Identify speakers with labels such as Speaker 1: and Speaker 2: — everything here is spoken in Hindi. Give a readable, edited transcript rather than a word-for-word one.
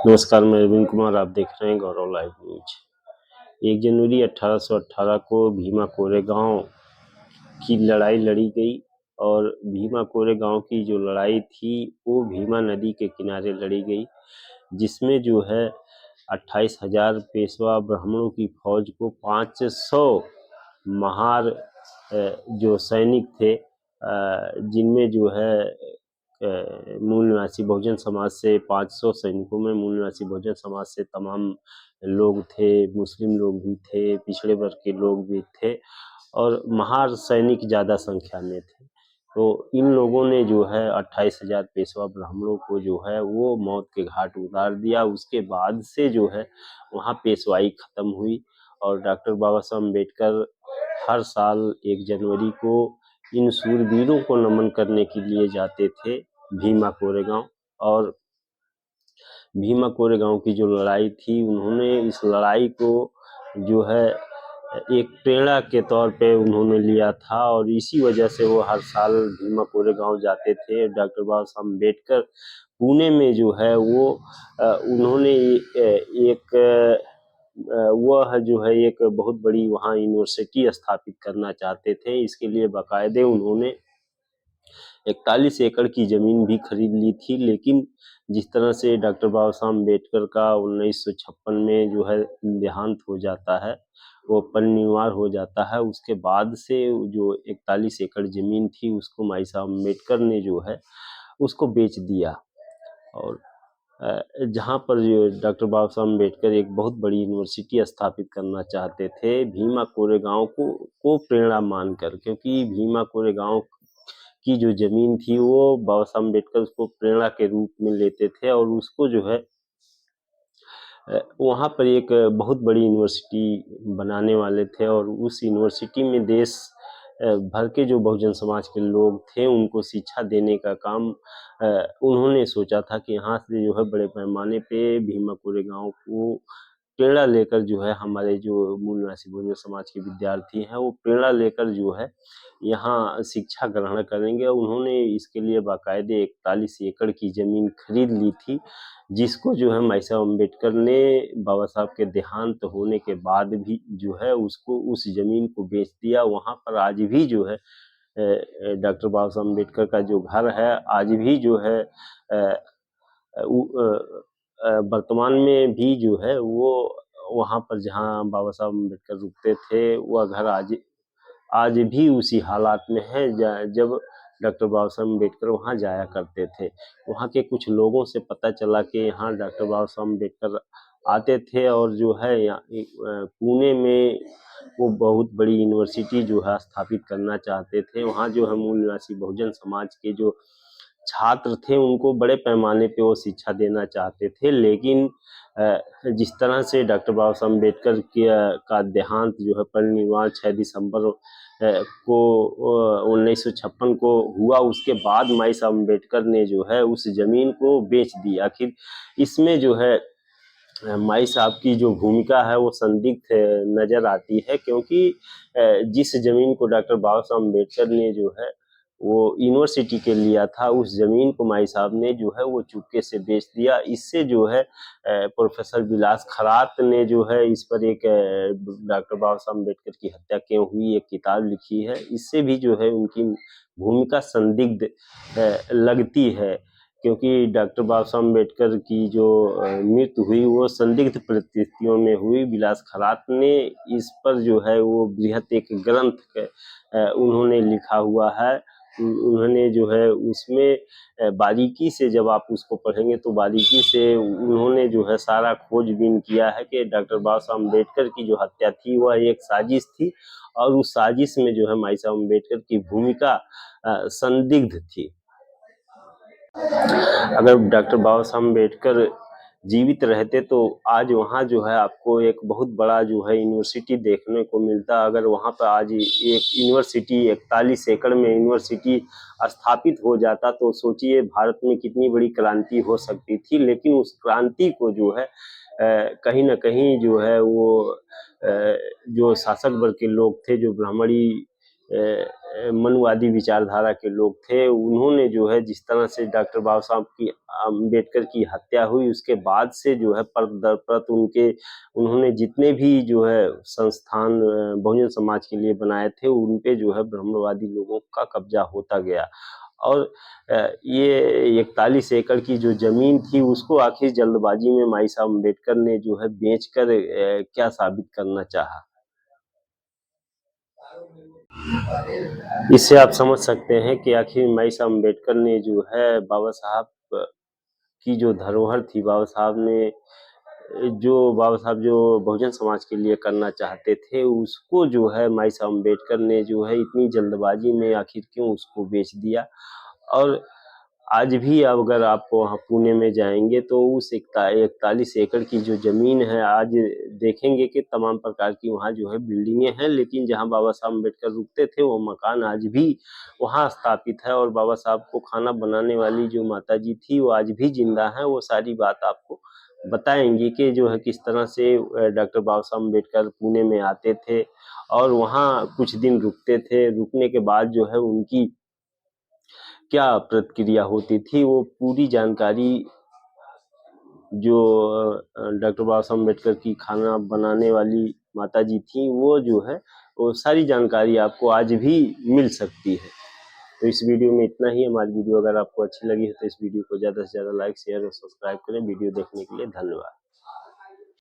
Speaker 1: नमस्कार, मैं अरविंद कुमार। आप देख रहे हैं गौरव लाइव न्यूज। 1 जनवरी 1818 को भीमा कोरेगांव की लड़ाई लड़ी गई और भीमा कोरेगांव की जो लड़ाई थी वो भीमा नदी के किनारे लड़ी गई, जिसमें जो है 28,000 पेशवा ब्राह्मणों की फौज को 500 महार जो सैनिक थे, जिनमें जो है मूल निवासी बहुजन समाज से 500 सैनिकों में मूल निवासी बहुजन समाज से तमाम लोग थे, मुस्लिम लोग भी थे, पिछड़े वर्ग के लोग भी थे और महार सैनिक ज़्यादा संख्या में थे। तो इन लोगों ने जो है 28,000 पेशवा ब्राह्मणों को जो है वो मौत के घाट उतार दिया। उसके बाद से जो है वहाँ पेशवाई खत्म हुई और डॉक्टर बाबा साहब अम्बेडकर हर साल 1 जनवरी को इन शूरवीरों को नमन करने के लिए जाते थे भीमा कोरेगांव। और भीमा कोरेगांव की जो लड़ाई थी, उन्होंने इस लड़ाई को जो है एक प्रेरणा के तौर पे उन्होंने लिया था और इसी वजह से वो हर साल भीमा कोरेगांव जाते थे। डॉक्टर बाबा साहब अम्बेडकर पुणे में जो है वो उन्होंने एक वह जो है एक बहुत बड़ी वहाँ यूनिवर्सिटी स्थापित करना चाहते थे। इसके लिए बाकायदे उन्होंने 41 एकड़ की ज़मीन भी खरीद ली थी, लेकिन जिस तरह से डॉक्टर बाबा साहब अम्बेडकर का 1956 में जो है देहांत हो जाता है, वो परिनिर्वाण हो जाता है, उसके बाद से जो 41 एकड़ ज़मीन थी उसको माई साहब अम्बेडकर ने जो है उसको बेच दिया। और जहाँ पर डॉक्टर बाबा साहब अम्बेडकर एक बहुत बड़ी यूनिवर्सिटी स्थापित करना चाहते थे भीमा कोरेगांव को प्रेरणा मानकर, क्योंकि भीमा कोरेगांव की जो ज़मीन थी वो बाबा साहब अम्बेडकर उसको प्रेरणा के रूप में लेते थे और उसको जो है वहाँ पर एक बहुत बड़ी यूनिवर्सिटी बनाने वाले थे और उस यूनिवर्सिटी में देश भर के जो बहुजन समाज के लोग थे उनको शिक्षा देने का काम उन्होंने सोचा था कि यहाँ से जो है बड़े पैमाने पे भीमा कोरेगांव को प्रेरणा लेकर जो है हमारे जो मूल निवासी बहुजन समाज के विद्यार्थी हैं वो प्रेरणा लेकर जो है यहाँ शिक्षा ग्रहण करेंगे। उन्होंने इसके लिए बाकायदे 41 एकड़ की ज़मीन खरीद ली थी, जिसको जो है माई साहब अम्बेडकर ने बाबा साहब के देहांत होने के बाद भी जो है उसको उस ज़मीन को बेच दिया। वहाँ पर आज भी जो है डॉक्टर बाबा साहब अम्बेडकर का जो घर है आज भी जो है वर्तमान में भी जो है वो वहाँ पर जहाँ बाबा साहब अम्बेडकर रुकते थे वह घर आज भी उसी हालात में है जब डॉक्टर बाबा साहब अम्बेडकर वहाँ जाया करते थे। वहाँ के कुछ लोगों से पता चला कि यहाँ डॉक्टर बाबा साहब अम्बेडकर आते थे और जो है यहाँ पुणे में वो बहुत बड़ी यूनिवर्सिटी जो है स्थापित करना चाहते थे। वहाँ जो है मूल निवासी बहुजन समाज के जो छात्र थे उनको बड़े पैमाने पे वो शिक्षा देना चाहते थे, लेकिन जिस तरह से डॉक्टर बाबा साहब अम्बेडकर का देहांत जो है परिनिर्वाण 6 दिसंबर को 1956 को हुआ, उसके बाद माई साहब अम्बेडकर ने जो है उस ज़मीन को बेच दिया। आखिर इसमें जो है माई साहब की जो भूमिका है वो संदिग्ध नज़र आती है, क्योंकि जिस ज़मीन को डॉक्टर बाबा साहब अम्बेडकर ने जो है वो यूनिवर्सिटी के लिया था, उस ज़मीन को माई साहब ने जो है वो चुपके से बेच दिया। इससे जो है प्रोफेसर विलास खरात ने जो है इस पर एक डॉक्टर बाबा साहब अम्बेडकर की हत्या क्यों हुई एक किताब लिखी है। इससे भी जो है उनकी भूमिका संदिग्ध लगती है, क्योंकि डॉक्टर बाबा साहब अम्बेडकर की जो मृत्यु हुई वो संदिग्ध परिस्थितियों में हुई। विलास खरात ने इस पर जो है वो बृहत एक ग्रंथ उन्होंने लिखा हुआ है। उन्होंने जो है उसमें बारीकी से जब आप उसको पढ़ेंगे तो बारीकी से उन्होंने जो है सारा खोजबीन किया है कि डॉक्टर बाबा साहब अम्बेडकर की जो हत्या थी वह एक साजिश थी और उस साजिश में जो है माई साहब अम्बेडकर की भूमिका संदिग्ध थी। अगर डॉक्टर बाबा साहब अम्बेडकर जीवित रहते तो आज वहाँ जो है आपको एक बहुत बड़ा जो है यूनिवर्सिटी देखने को मिलता। अगर वहाँ पर आज एक यूनिवर्सिटी 41 एकड़ में यूनिवर्सिटी स्थापित हो जाता तो सोचिए भारत में कितनी बड़ी क्रांति हो सकती थी। लेकिन उस क्रांति को जो है कहीं ना कहीं जो है वो जो शासक वर्ग के लोग थे, जो ब्राह्मणी मनुवादी विचारधारा के लोग थे। उन्होंने जो है जिस तरह से डॉक्टर बाबा साहब की अम्बेडकर की हत्या हुई, उसके बाद से जो है परत दर परत उन्होंने जितने भी जो है संस्थान बहुजन समाज के लिए बनाए थे, उन पे जो है ब्रह्मवादी लोगों का कब्जा होता गया। और ये 41 एकड़ की जो जमीन थी, उसको आखिर जल्दबाजी में माई साहब अम्बेडकर ने जो है बेचकर क्या साबित करना चाहा। इससे आप समझ सकते हैं कि आखिर माई साहब अम्बेडकर ने जो है बाबा साहब की जो धरोहर थी, बाबा साहब जो बहुजन समाज के लिए करना चाहते थे, उसको जो है माई साहब अम्बेडकर ने जो है इतनी जल्दबाजी में आखिर क्यों उसको बेच दिया। और आज भी अगर आप वहाँ पुणे में जाएंगे तो उस 41 एकड़ की जो जमीन है, आज देखेंगे कि तमाम प्रकार की वहाँ जो है बिल्डिंगें हैं, लेकिन जहाँ बाबा साहब अम्बेडकर रुकते थे वो मकान आज भी वहाँ स्थापित है। और बाबा साहब को खाना बनाने वाली जो माता जी थी, वो आज भी जिंदा है। वो सारी बात आपको बताएंगे कि जो है किस तरह से डॉक्टर बाबा साहब अम्बेडकर पुणे में आते थे और वहाँ कुछ दिन रुकते थे। रुकने के बाद जो है उनकी क्या प्रतिक्रिया होती थी, वो पूरी जानकारी जो डॉक्टर बाबा साहब अम्बेडकर की खाना बनाने वाली माता जी थी, वो जो है वो सारी जानकारी आपको आज भी मिल सकती है। तो इस वीडियो में इतना ही। हमारी वीडियो अगर आपको अच्छी लगी है तो इस वीडियो को ज़्यादा से ज़्यादा लाइक, शेयर और सब्सक्राइब करें। वीडियो देखने के लिए धन्यवाद।